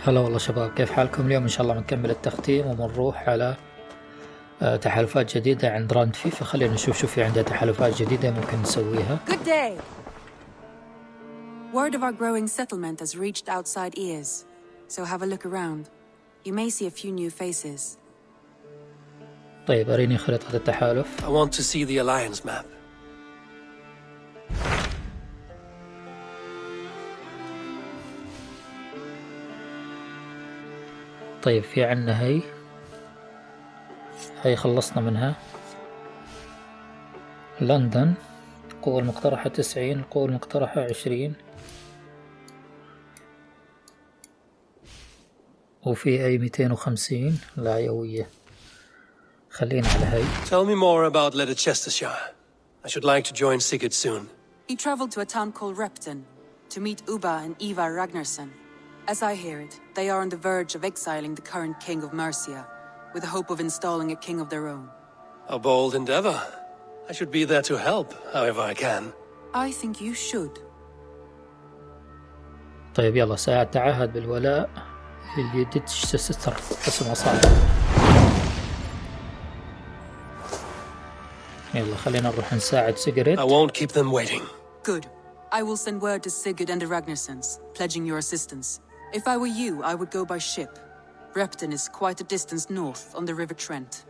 هلا والله شباب، كيف حالكم؟ اليوم إن شاء الله بنكمل التختيم وبنروح على تحالفات جديدة عند راندفي، فخلينا نشوف شو في عندها تحالفات جديدة ممكن نسويها. Good day. Word of our growing settlement has reached outside ears, so have a look around. You may see a few new faces. طيب أريني خريطة التحالف. I want to see the alliance map. طيب في عنا هي خلصنا منها. لندن القوة المقترحة 90، القوة المقترحة 20، وفي أي 250 لا يوية. خلينا على هاي. Tell me more about Leicestershire. I should like to join Sigurd soon. He traveled to a town called Repton to meet Ubba and Ivar Ragnarsson. As I hear it, they are on the verge of exiling the current king of Mercia, with the hope of installing a king of their own. A bold endeavor. I should be there to help, however I can. I think you should. طيب يلا، ساعد تعهد بالولاء للجديد ستر اسمه صعب. يلا خلينا نروح نساعد سيجريد. I won't keep them waiting. Good. I will send word to Sigurd and the Ragnarssons, pledging your assistance. If I were you, I would go by ship. Repton is quite a distance north on the River Trent.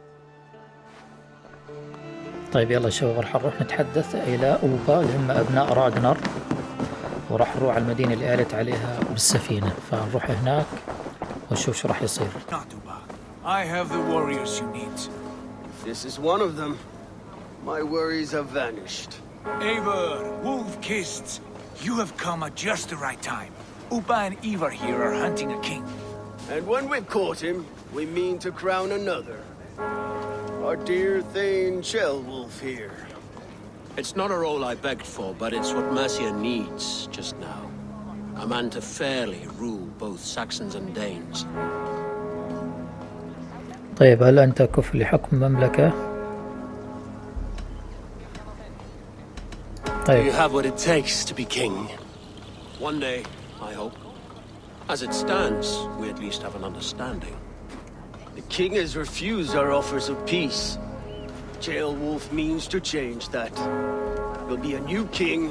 طيب يلا شباب، راح نروح نتحدث إلى أوبا اللي هم أبناء راغنار، وراح نروح على المدينة اللي قالت عليها بالسفينة، فنروح هناك ونشوف شو راح يصير. I have the warriors you need. This is one of them. My worries have vanished. Eivor, wolf-kissed, you have come at just the right time. Ubba and Ivar here are hunting a king. And when we've caught him, we mean to crown another. Our dear Thane Shellwolf here. It's not a role I begged for, but it's what Mercia needs just now. A man to fairly rule both Saxons and Danes. طيب هل أنت كفء لحكم مملكة؟ Do you have what it takes to be king? One day, I hope. As it stands, we at least have an understanding. The king has refused our offers of peace. Shellwolf means to change that. There'll be a new king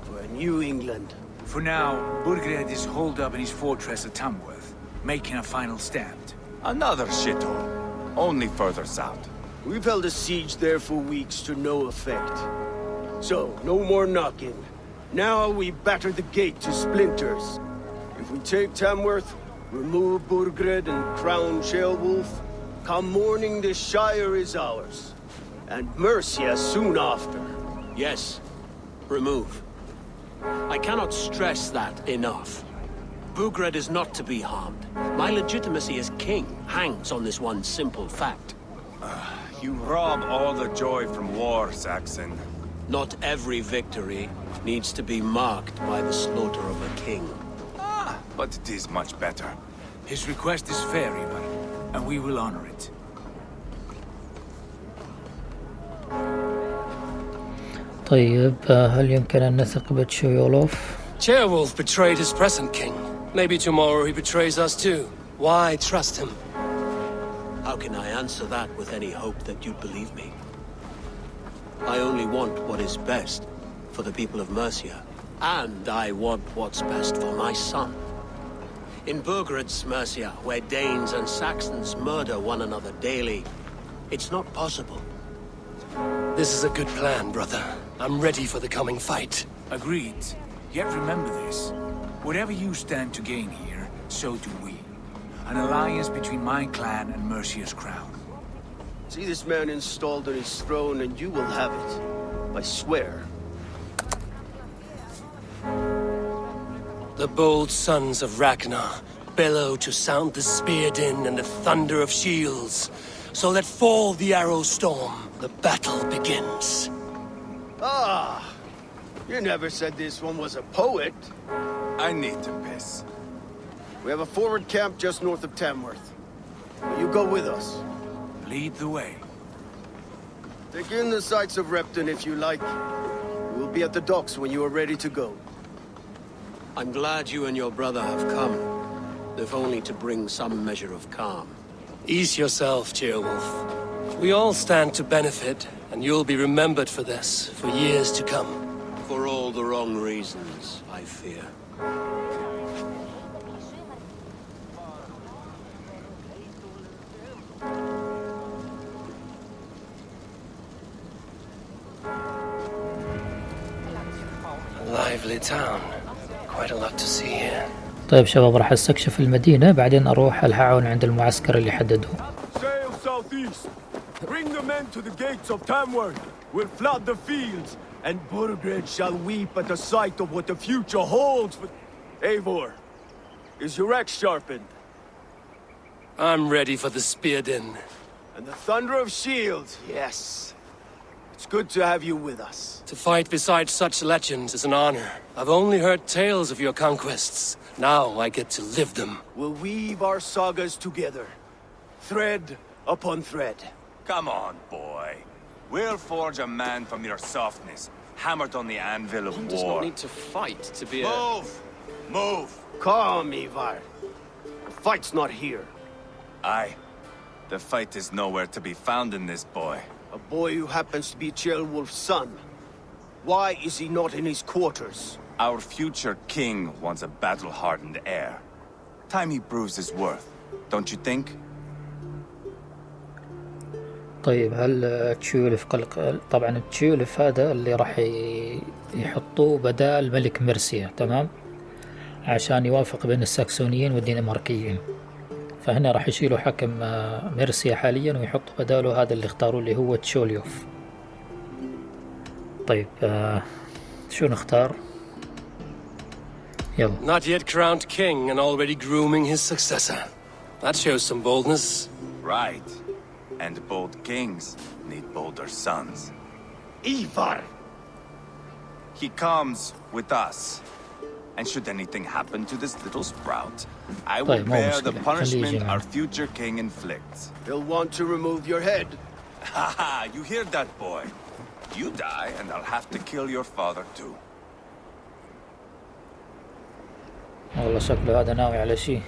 for a new England. For now, Bورغريd is holed up in his fortress at Tامwoorth, making a final stand. Another shithole, only further south. We've held a siege there for weeks to no effect. So, no more knocking. Now we batter the gate to splinters. If we take Tامwoorth, remove Bورغريd and crown Shellwolf, come morning the Shire is ours. And Mercia soon after. Yes, remove. I cannot stress that enough. Bورghred is not to be harmed. My legitimacy as king hangs on this one simple fact. You rob all the joy from war, Saxon. Not every victory needs to be marked by the slaughter of a king. But it is much better. His request is fair, Ivar, and we will honor it. طيب هل يمكن أن نثق بتشيولوف؟ Shellwolf betrayed his present king. Maybe tomorrow he betrays us too. Why trust him? How can I answer that with any hope that you'd believe me? I only want what is best for the people of Mercia. And I want what's best for my son. In Bورghred's Mercia, where Danes and Saxons murder one another daily, it's not possible. This is a good plan, brother. I'm ready for the coming fight. Agreed. Yet remember this. Whatever you stand to gain here, so do we. An alliance between my clan and Mercia's crown. See this man installed on his throne and you will have it. I swear. The bold sons of Ragnar bellow to sound the spear din and the thunder of shields. So let fall the arrow storm. The battle begins. Ah! You never said this one was a poet. I need to piss. We have a forward camp just north of Tάμwoorth. Will you go with us? Lead the way. Take in the sights of Repton if you like. We'll be at the docks when you are ready to go. I'm glad you and your brother have come. if only to bring some measure of calm. Ease yourself, Ceolwulf. We all stand to benefit, and you'll be remembered for this for years to come. For all the wrong reasons, I fear. Lively town. Quite a lot to see here. طيب شباب راح استكشف المدينة بعدين اروح الحقون عند المعسكر اللي حددوه. Sail southeast. Bring the men to the gates of Tاموورث. We'll flood the fields, and Bورغريd shall weep at the sight of what the future holds for... Eivor, is your axe sharpened? I'm ready for the spear din. And the thunder of shields, yes. It's good to have you with us. To fight beside such legends is an honor. I've only heard tales of your conquests. Now I get to live them. We'll weave our sagas together, thread upon thread. Come on, boy. We'll forge a man from your softness, hammered on the anvil of One war. does not need to fight to be a... Move! Move! Calm, Ivar. The fight's not here. Aye. The fight is nowhere to be found in this boy. A boy who happens to be Ceolwulf's son. Why is he not in his quarters? Our future king wants a battle-hardened heir. Time he proves his worth, don't you think? طيب هل تشيولف قلق؟ طبعا تشيولف هذا اللي راح يحطوه بدال ملك مرسيا، تمام؟ عشان يوافق بين الساكسونيين والدنماركيين. فهنا راح يشيلوا حكم مرسيا حاليا ويحطوا بداله هذا اللي اختاروه اللي هو تشوليوف. طيب شو نختار؟ يلا. Not yet crowned king and already grooming his successor. That shows some boldness. Right. And bold kings need bolder sons. Ivar! He comes with us. And should anything happen to this little sprout, I will bear the punishment our future king inflicts. He'll want to remove your head. Haha, you hear that, boy? You die, and I'll have to kill your father too. والله شكله هذا ناوي على شيء.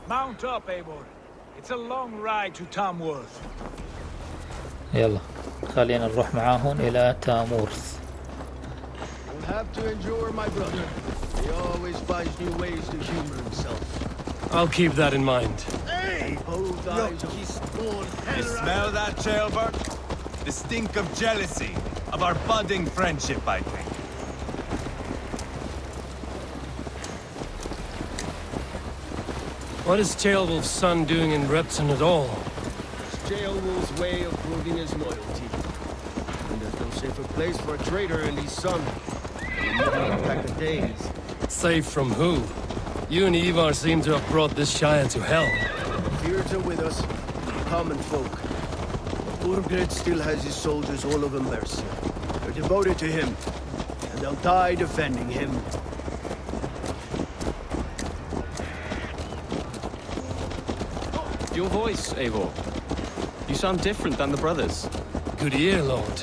Mount up, Eivor. It's a long ride to Tاموورث. يلا خلينا نروح معاهم إلى تاموورث. You'll have to endure, my brother. He always finds new ways to humor himself. I'll keep that in mind. Hey! Both eyes of his born You smell that, Ceolwulf? The stink of jealousy, of our budding friendship, I think. What is Ceolwulf's son doing in Repton at all? It's Ceolwulf's way of proving his loyalty. And there's no safer place for a traitor and his son. Back the days. Safe from who? You and Ivar seem to have brought this Shire to hell. Fears are with us, common folk. Bورghred still has his soldiers all over Mercia. They're devoted to him, and they'll die defending him. Your voice, Eivor. You sound different than the brothers. Good ear, Lord.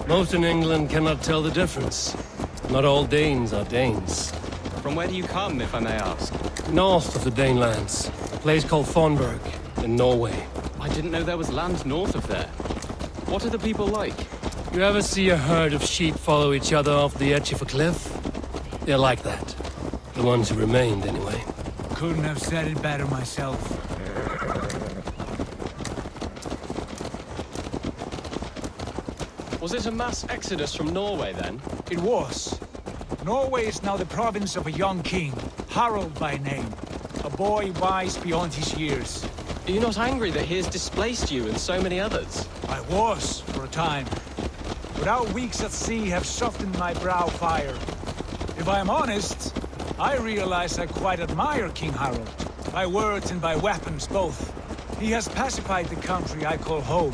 Most in England cannot tell the difference. Not all Danes are Danes. From where do you come, if I may ask? North of the Danelands, a place called Thornburg, in Norway. I didn't know there was land north of there. What are the people like? You ever see a herd of sheep follow each other off the edge of a cliff? They're like that. The ones who remained, anyway. Couldn't have said it better myself. Was it a mass exodus from Norway, then? It was. Norway is now the province of a young king, Harald by name. A boy wise beyond his years. Are you not angry that he has displaced you and so many others? I was, for a time. But our weeks at sea have softened my brow fire. If I am honest, I realize I quite admire King Harald. By words and by weapons, both. He has pacified the country I call home.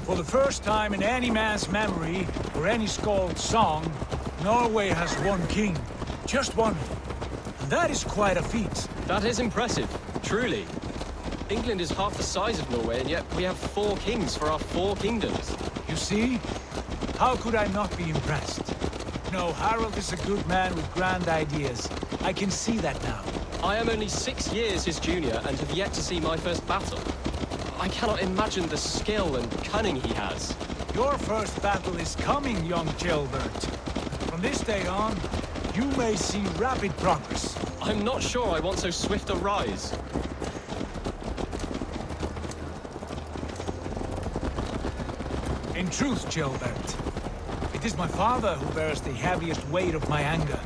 For the first time in any man's memory, or any skald's song, Norway has one king. Just one. And that is quite a feat. That is impressive, truly. England is half the size of Norway, and yet we have 4 kings for our 4 kingdoms. You see? How could I not be impressed? No, Harald is a good man with grand ideas. I can see that now. I am only 6 years his junior and have yet to see my first battle. I cannot imagine the skill and cunning he has. Your first battle is coming, young Gilbert. From this day on, you may see rapid progress. I'm not sure I want so swift a rise. In truth, Gilbert, it is my father who bears the heaviest weight of my anger,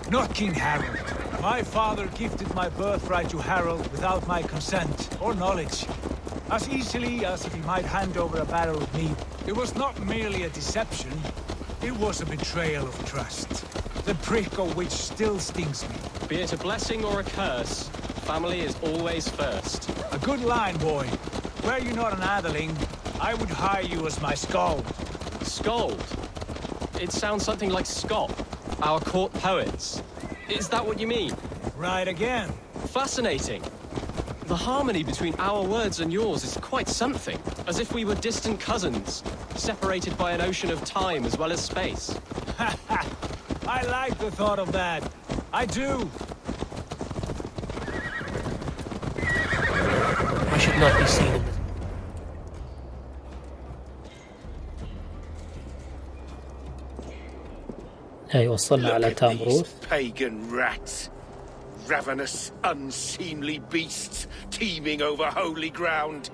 not King Harold. My father gifted my birthright to Harold without my consent or knowledge, as easily as if he might hand over a barrel of meat. It was not merely a deception, it was a betrayal of trust, the prick of which still stings me. Be it a blessing or a curse, family is always first. A good line, boy. Were you not an atheling, I would hire you as my skald. Skald? It sounds something like Scott, our court poets. Is that what you mean? Right again. Fascinating. The harmony between our words and yours is quite something. As if we were distant cousins, separated by an ocean of time as well as space. I like the thought of that. I do. I should not be seen in this. أي وصلنا على تاموورث. Pagan rats. Ravenous, unseemly beasts teeming over holy ground.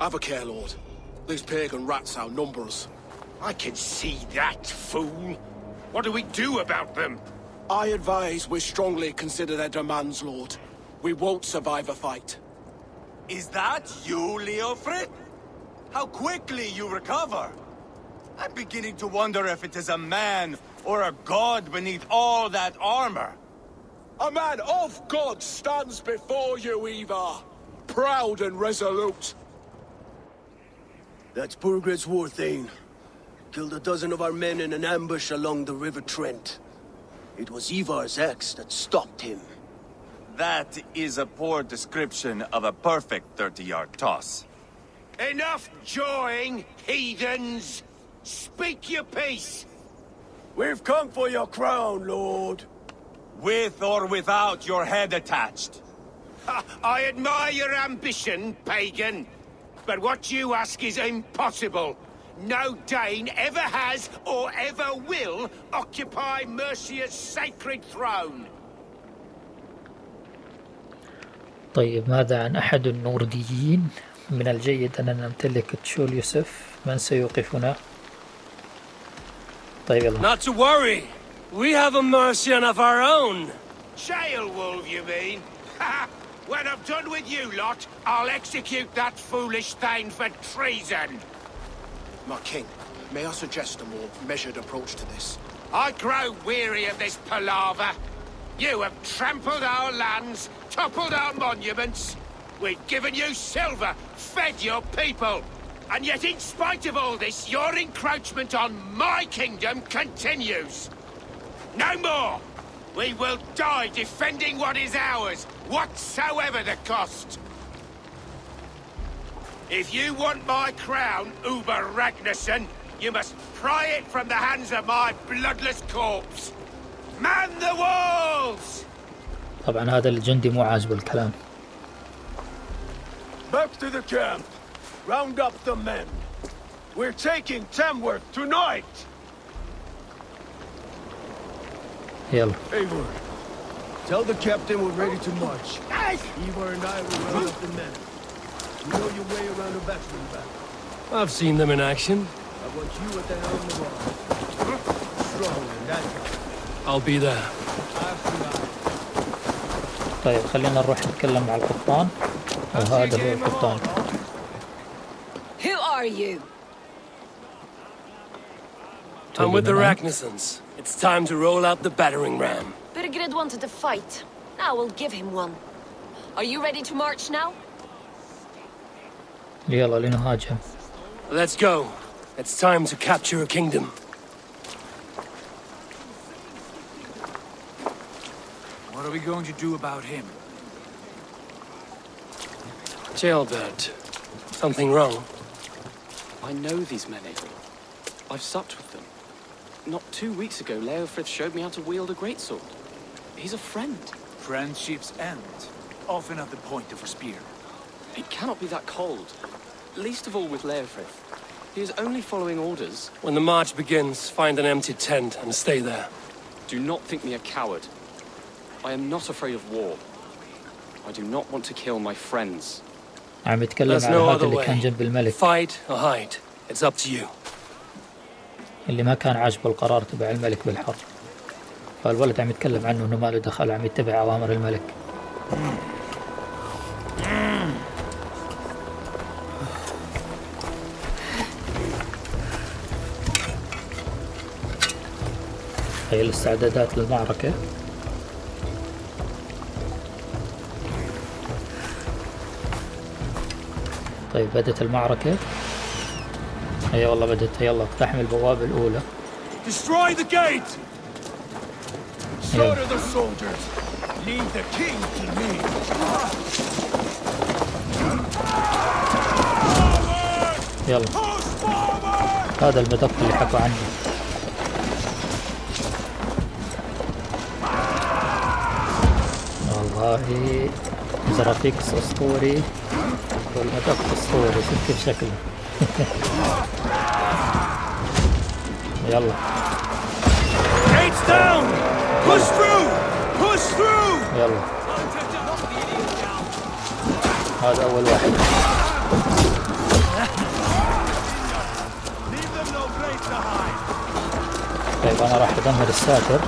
Have a care, Lord. These pagan rats outnumber us. I can see that, fool. What do we do about them? I advise we strongly consider their demands, Lord. We won't survive a fight. Is that you, Leofrid? How quickly you recover! I'm beginning to wonder if it is a man or a god beneath all that armor. A man of God stands before you, Ivar. Proud and resolute. That's Bورغريd's war thane. Killed a dozen of our men in an ambush along the River Trent. It was Ivar's axe that stopped him. That is a poor description of a perfect 30-yard toss. Enough jawing, heathens! Speak your peace! We've come for your crown, Lord. With or without your head attached. I admire your ambition, pagan. But what you ask is impossible. No Dane ever has or ever will occupy Mercia's sacred throne. طيب ماذا عن أحد النورديين؟ من الجيد أننا نمتلك تشول يوسف. من سيوقفنا؟ طيب يلا. Not to worry. We have a Mercian of our own. Jail wolf, you mean? When I'm done with you lot, I'll execute that foolish thing for treason. My king, may I suggest a more measured approach to this? I grow weary of this palaver. You have trampled our lands, toppled our monuments. We've given you silver, fed your people. And yet in spite of all this, your encroachment on my kingdom continues. No more! We will die defending what is ours, whatsoever the cost. If you want my crown, Uber Ragnarsson, you must pry it from the hands of my bloodless corpse. Man the walls! طبعا هذا الجندي مو عاجبه الكلام. Back to the camp. Round up the men. We're taking Tamworth tonight. يلا. Eivor, tell the captain we're ready to march. Eivor and I will round up the men. You know your way around a battering ram. I've seen them in action. I want you at the helm of all. Strong and agile. I'll be there. طيب خلينا نروح نتكلم مع القبطان. وهذا هو القبطان. Who are you? I'm with the Ragnarsons. It's time to roll out the battering ram. Bورغريd wanted to fight. Now we'll give him one. Are you ready to march now? يلا لنهاجم. Let's go. It's time to capture a kingdom. What are we going to do about him? Jailbird. Something wrong? I know these men, Eivor. I've supped with them. Not 2 weeks ago, Leofrid showed me how to wield a greatsword. He's a friend. Friendships end, often at the point of a spear. It cannot be that cold. Least of all with Leofrith. He is only following orders. When the march begins, find an empty tent and stay there. Do not think me a coward. I am not afraid of war. I do not want to kill my friends. عم يتكلم There's عن no هذا other اللي way. كان جنب الملك، Fight or hide. It's up to you. اللي ما كان عاجبه القرار تبع الملك بالحرب. فالولد عم يتكلم عنه انه ما له دخل، عم يتبع اوامر الملك. هي الاستعدادات للمعركة. طيب بدت المعركة. هي والله بدت. يلا اقتحم البوابة الأولى. Destroy the gate! Slaughter the soldiers! Leave the king to me! يلا هذا المدق اللي حكوا عنه. والله زرافيكس اسطوري والمدق اسطوري. شوف كيف شكله. يلا Gates down! Push through! Push through! يلا هذا أول واحد. Leave them no place to hide! طيب أنا راح أدمر الساتر.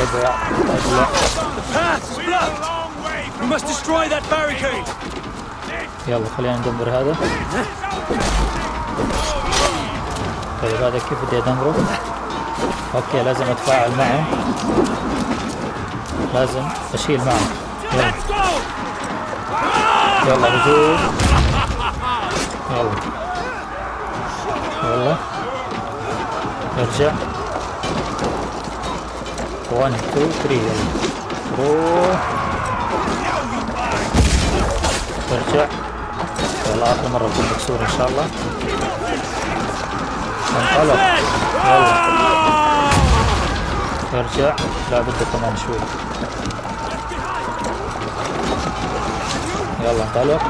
ابلع ابلع. Path's blocked! We must destroy that barricade! يلا خلينا ندمر هذا. طيب هذا كيف بدي أدمره؟ اوكي لازم أتفاعل معه. لازم أشيل معه. يلا يلا هجوم. يلا يلا ارجع. 1 2 3 يلا روح ارجع. يلا آخر مرة بكون مكسور إن شاء الله. انطلق. يلا ارجع. لا بده كمان شوي. يلا انطلق.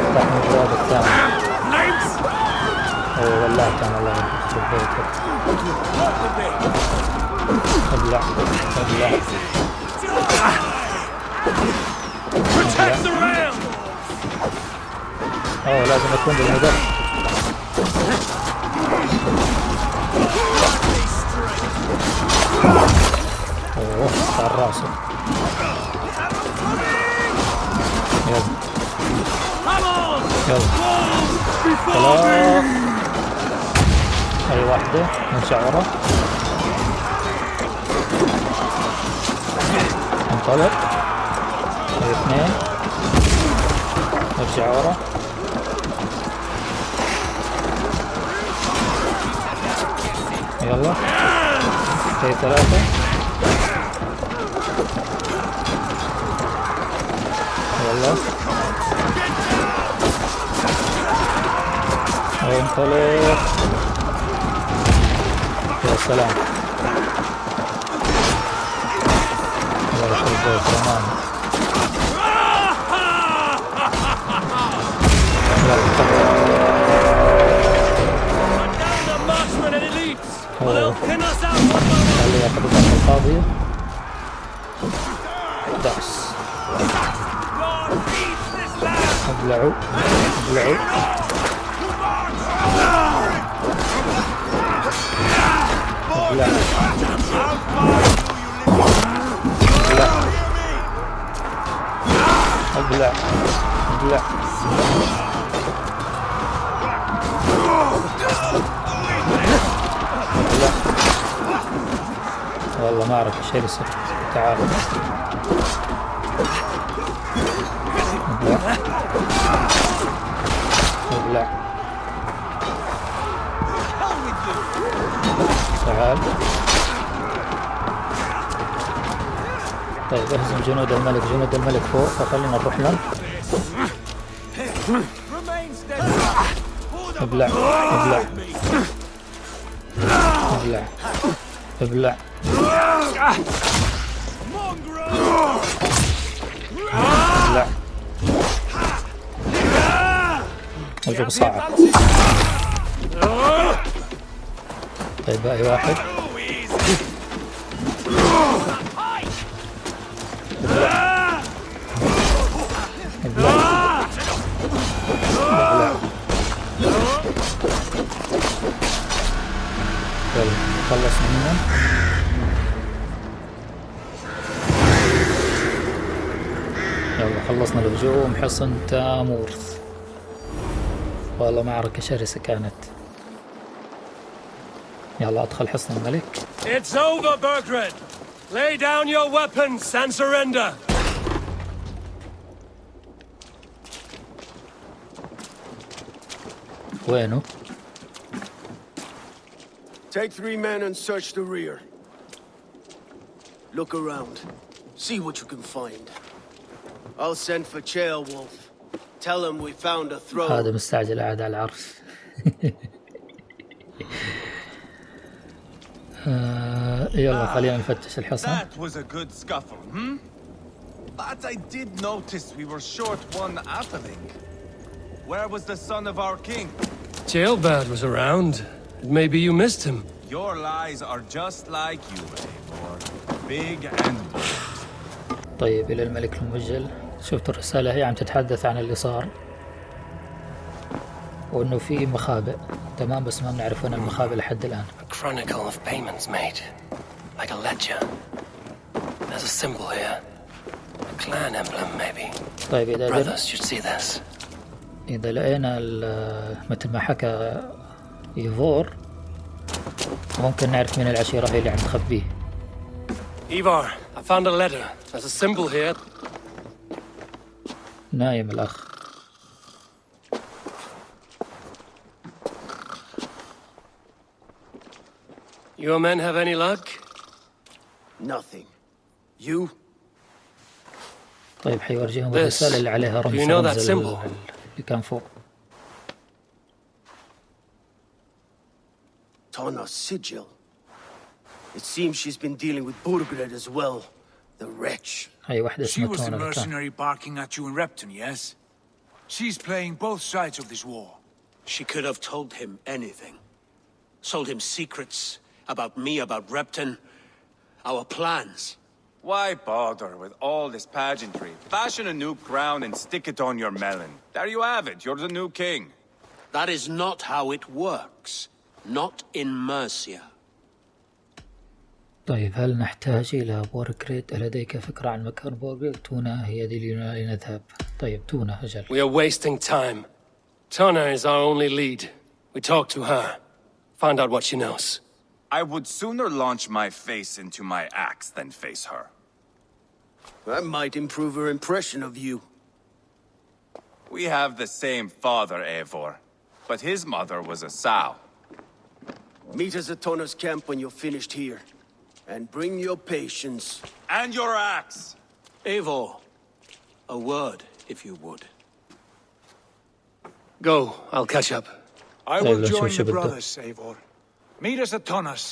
افتح الباب الثاني. اوه ولعت انا الله يخرب بيتك. ابلع ابلع. اوه لازم اكون بالمدق. اوه صار راسه. يلا يلا خلاص. هاي واحدة نرجع ورا. انطلق. هاي اثنين نرجع ورا. يلا هاي ثلاثة. يلا انطلق. يا سلام. الله يخرب بيت تمام. خلي ياخذ الضربة القاضية. دعس. ابلعوا ابلعوا. ابلع ابلع ابلع ابلع. والله ما اعرف شرسة. تعال ابلع ابلع. تعال. طيب اهزم جنود الملك. جنود الملك فوق فخلينا نروح لهم. Remain ابلع ابلع ابلع ابلع. وجب صعب. طيب باقي واحد. ابلع ابلع ابلع. يلا خلصنا منهم. يلا خلصنا الهجوم. حصن تاموورث. والله معركة شرسة كانت. يلا ادخل حصن الملك. It's over, Bورغريد. Lay down your weapons and surrender. وينه؟ Take 3 men and search the rear. Look around. See what you can find. I'll send for Wolf. Tell him we found a throne. هذا مستعجل قاعد على العرس. يلا خلينا نفتش الحصن. That was a good scuffle, hmm? But I did notice we were short one atheling. Where was the son of our king? Jailbird was around. Maybe you missed him. Your lies are just like you, Eivor. Big and bold. طيب إلى الملك الموجل. شفت الرسالة هي عم تتحدث عن اللي صار وإنه في مخابئ. تمام بس ما بنعرف وين المخابئ لحد الآن. A chronicle of payments made, like a ledger. There's a symbol here. A clan emblem, maybe. طيب إذا Brothers should see this. إذا لقينا مثل ما حكى ايفار ممكن نعرف من العشيرة هي اللي عم تخبيه. Ivar, I found a letter. There's a symbol here. نايم الأخ. Your men have any luck? Nothing. You? طيب حيورجيهم الرسالة اللي عليها رمز اللي كان فوق. Tana's sigil. It seems she's been dealing with Bورغريد as well. The wretch. هاي واحدة She اسمها was the تونا. mercenary barking at you in Repton, yes? She's playing both sides of this war. She could have told him anything. Sold him secrets about me, about Repton, our plans. Why bother with all this pageantry? Fashion a new crown and stick it on your melon. There you have it, you're the new king. That is not how it works. Not in Mercia. طيب هل نحتاج إلى بورغريد؟ لديك فكرة عن مكان بورغريد؟ تونا هي دي اللي نذهب. طيب تونا أجل. We are wasting time. Tana is our only lead. We talk to her. Find out what she knows. I would sooner launch my face into my axe than face her. That might improve her impression of you. We have the same father, Eivor, but his mother was a sow. Meet us at Tana's camp when you're finished here. And bring your patience. And your axe! Eivor, a word, if you would. Go, I'll catch up. I will join the brothers, Eivor. Meet us at Tana's.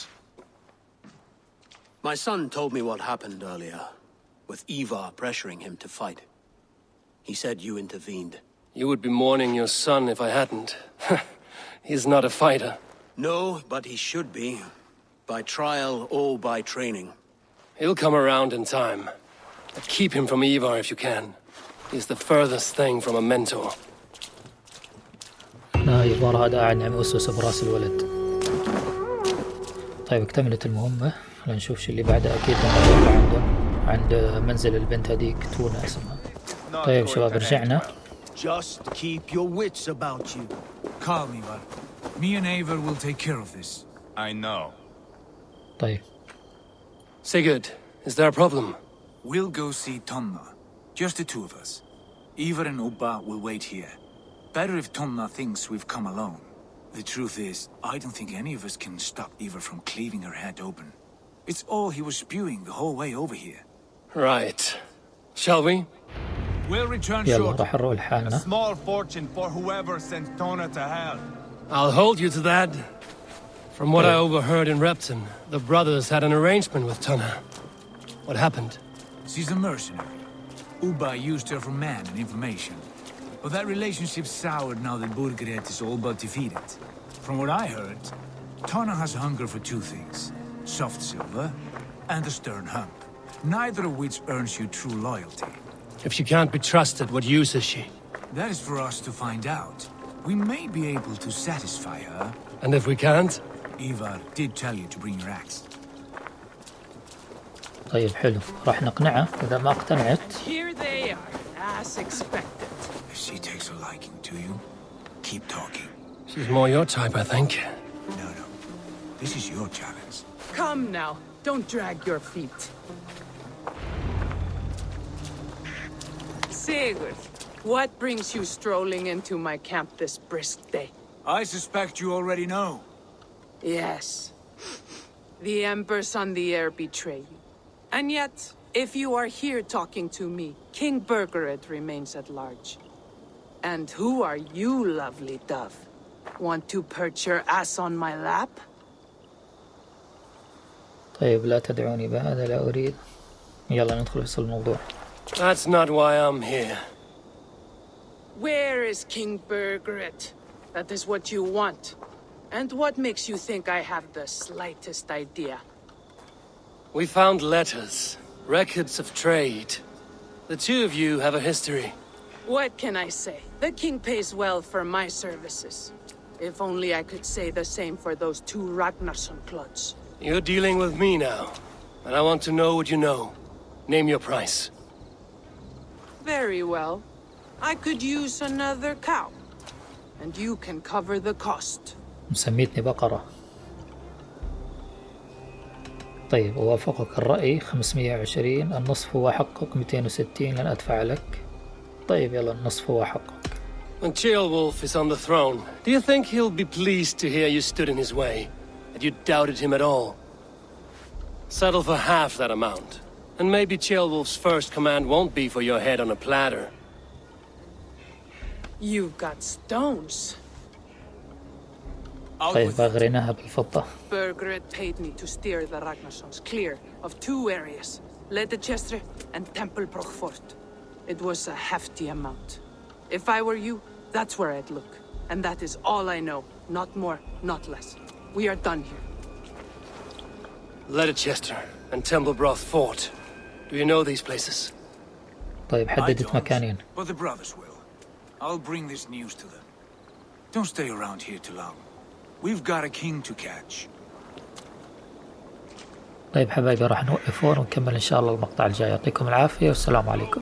My son told me what happened earlier, with Ivar pressuring him to fight. He said you intervened. You would be mourning your son if I hadn't. He's not a fighter. No, but he should be. By trial or by training. He'll come around in time. But keep him from Ivar if you can. He's the furthest thing from a mentor. لا ايفار هذا قاعد عم يوسوس براس الولد. طيب اكتملت المهمة. لنشوف شو اللي بعدها. أكيد بنروح عند منزل البنت هذيك تونا اسمها. طيب شباب رجعنا. Just keep your wits about you. Calm, Ivar. Me and Eivor will take care of this. I know. طيب. Sigurd, is there a problem? We'll go see Tonna. Just the two of us. Ivar and Ubba will wait here. Better if Tonna thinks we've come alone. The truth is, I don't think any of us can stop Ivar from cleaving her head open. It's all he was spewing the whole way over here. Right. Shall we? We'll return يلا shortly. راح نروح لحالنا. Small fortune for whoever sent Tona to hell. I'll hold you to that. From what I overheard in Repton, the brothers had an arrangement with Tunna. What happened? She's a mercenary. Uba used her for man and information. But that relationship soured now that Bورغريد is all but defeated. From what I heard, Tunna has hunger for two things. Soft silver and a stern hump. Neither of which earns you true loyalty. If she can't be trusted, what use is she? That is for us to find out. We may be able to satisfy her. And if we can't? Ivar did tell you to bring your axe. طيب حلو، راح نقنعه. إذا ما اقتنعت Here they are, as expected. If she takes a liking to you, keep talking. She's more your type, I think. No. This is your challenge. Come now, don't drag your feet. Sigurd, what brings you strolling into my camp this brisk day? I suspect you already know. Yes. The embers on the air betray you. And yet, if you are here talking to me, King Bورغrيd remains at large. And who are you, lovely dove? Want to perch your ass on my lap? طيب لا تدعوني بهذا، لا أريد. يلا ندخل في الموضوع. That's not why I'm here. Where is King Bورغrيd? That is what you want. And what makes you think I have the slightest idea? We found letters, records of trade. The two of you have a history. What can I say? The king pays well for my services. If only I could say the same for those two Ragnarsson clods. You're dealing with me now, and I want to know what you know. Name your price. Very well. I could use another cow. And you can cover the cost. مسميتني بقرة. طيب أوافقك الرأي. 520. النصف هو حقك. 260 لن أدفع لك. طيب يلا النصف هو حقك. When Ceolwulf is on the throne, do you think he'll be pleased to hear you stood in his way? That you doubted him at all? Settle for half that amount. And maybe Ceolwulf's first command won't be for your head on a platter. You've got stones. طيب أغريناها بالفضة. Bورغrيd paid me to steer the Ragnarssons clear of two areas, Ledechestre and Temple Brochfort. It was a hefty amount. If I were you, that's where I'd look. And that is all I know. Not more, not less. We are done here. Ledechestre and Templebroth Fort. Do you know these places? طيب حددت مكانين. But the brothers will. I'll bring this news to them. Don't stay around here too long. We've got a king to catch. طيب حبايبي راح نوقف هون ونكمل إن شاء الله المقطع الجاي. يعطيكم العافية والسلام عليكم.